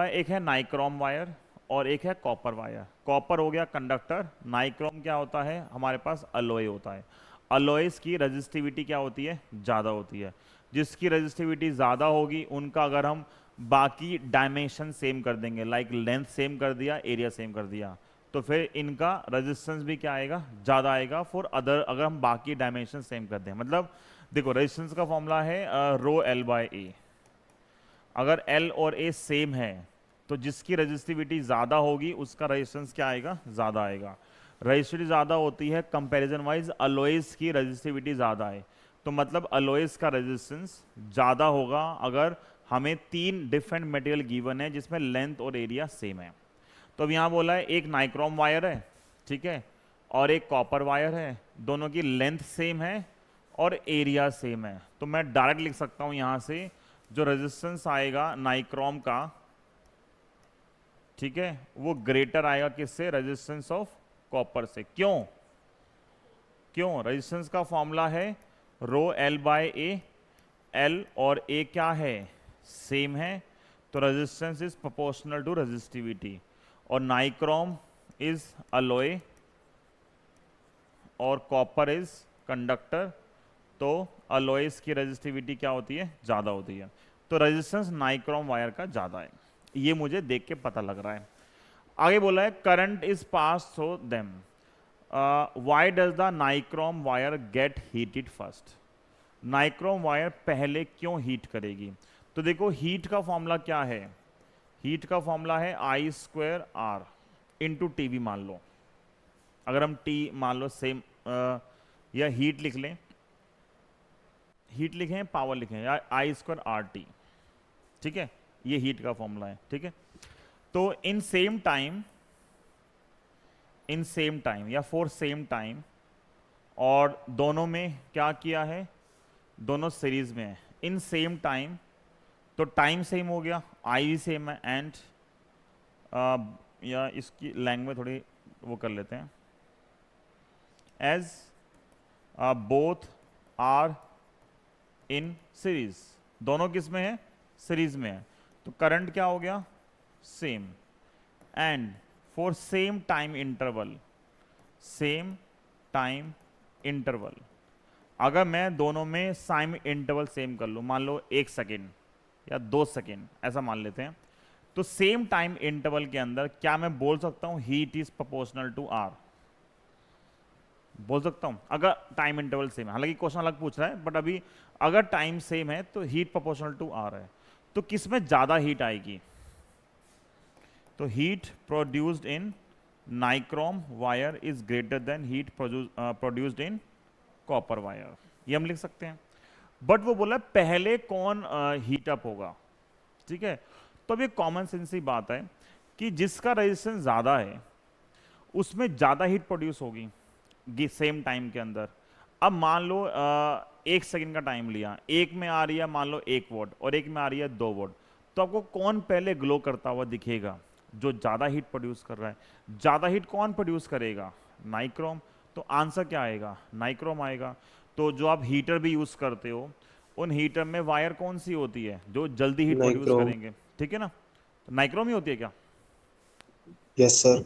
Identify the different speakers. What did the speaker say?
Speaker 1: एक है nichrome wire और एक है कॉपर वायर। कॉपर हो गया कंडक्टर, नाइक्रोम क्या होता है, हमारे पास अलॉय होता है। अलॉयस की रेजिस्टिविटी क्या होती है, ज़्यादा होती है। जिसकी रेजिस्टिविटी ज़्यादा होगी उनका अगर हम बाकी डायमेंशन सेम कर देंगे, लाइक लेंथ सेम कर दिया, एरिया सेम कर दिया, तो फिर इनका रेजिस्टेंस भी क्या आएगा, ज़्यादा आएगा फॉर अदर, अगर हम बाकी डायमेंशन सेम कर दें। मतलब देखो रेजिस्टेंस का फॉर्मूला है रो एल बाय ए। अगर एल और ए सेम है तो जिसकी रेजिस्टिविटी ज़्यादा होगी उसका रेजिस्टेंस क्या आएगा, ज़्यादा आएगा। रेजिस्टिविटी ज़्यादा होती है कंपैरिजन वाइज अलॉयस की रेजिस्टिविटी ज़्यादा है, तो मतलब अलॉयस का रेजिस्टेंस ज़्यादा होगा अगर हमें 3 डिफरेंट मटेरियल गिवन है जिसमें लेंथ और एरिया सेम है। तो अब यहाँ बोला है एक नाइक्रोम वायर है, ठीक है, और एक कॉपर वायर है, दोनों की लेंथ सेम है और एरिया सेम है। तो मैं डायरेक्ट लिख सकता हूँ यहाँ से जो रेजिस्टेंस आएगा नाइक्रोम का, ठीक है, वो ग्रेटर आएगा किससे, रेजिस्टेंस ऑफ कॉपर से। क्यों, क्यों, रेजिस्टेंस का फॉर्मूला है rho L by A, L और ए क्या है, सेम है, तो resistance is proportional to resistivity. और नाइक्रोम इज अलॉय और कॉपर इज कंडक्टर, तो अलॉयस की रेजिस्टिविटी क्या होती है, ज़्यादा होती है, तो रेजिस्टेंस नाइक्रोम वायर का ज़्यादा है। ये मुझे देख के पता लग रहा है। आगे बोला है current is pass through them, why does the nichrome wire gate heated first. Nichrome wire पहले क्यों हीट करेगी। तो देखो हीट का फॉर्मूला क्या है, हीट का फॉर्मूला है I square R into T V. मान लो अगर हम टी मान लो सेम, या हीट लिख लें, हीट लिखें पावर लिखें, या आई स्क्वायर आर टी, ठीक है, ये हीट का फॉर्मूला है, ठीक है। तो in same time, in same time या फॉर सेम टाइम, और दोनों में क्या किया है, दोनों सीरीज में है, इन सेम टाइम, तो टाइम सेम हो गया, आई भी सेम है, एंड या इसकी लैंग्वेज थोड़ी वो कर लेते हैं, as both are in series, दोनों किस में है, सीरीज में है, तो करंट क्या हो गया, same, and for same time interval, same time interval, अगर मैं दोनों में टाइम इंटरवल सेम कर लूँ, मान लो 1 सेकेंड या 2 सेकेंड ऐसा मान लेते हैं, तो सेम टाइम इंटरवल के अंदर क्या मैं बोल सकता हूँ heat is proportional to R, बोल सकता हूँ अगर टाइम इंटरवल सेम है। हालांकि क्वेश्चन अलग पूछ रहा है, बट अभी अगर टाइम सेम है तो हीट प्रोपोर्शनल टू आर है, तो किस में ज़्यादा हीट आएगी, तो heat produced in nichrome wire is greater than heat produced in copper wire, ये हम लिख सकते हैं। बट वो बोला पहले कौन हीट अप होगा, ठीक है। तो अब ये कॉमन सेंस की बात है कि जिसका रेजिस्टेंस ज़्यादा है उसमें ज़्यादा हीट प्रोड्यूस होगी सेम टाइम के अंदर। अब मान लो 1 सेकेंड का टाइम लिया, एक में आ रही है मान लो 1 वोट और एक में आ रही है 2 वोट, तो आपको कौन पहले ग्लो करता हुआ दिखेगा, जो ज़्यादा हीट प्रोड्यूस कर रहा है। ज़्यादा हीट कौन प्रोड्यूस करेगा, नाइक्रोम, तो आंसर क्या आएगा, नाइक्रोम आएगा। तो जो आप हीटर भी यूज़ करते हो उन हीटर में वायर कौन सी होती है जो जल्दी हीट प्रोड्यूस
Speaker 2: नाइक्रोम।
Speaker 1: करेंगे, ठीक है ना, तो नाइक्रोम ही होती है क्या।
Speaker 2: Yes sir.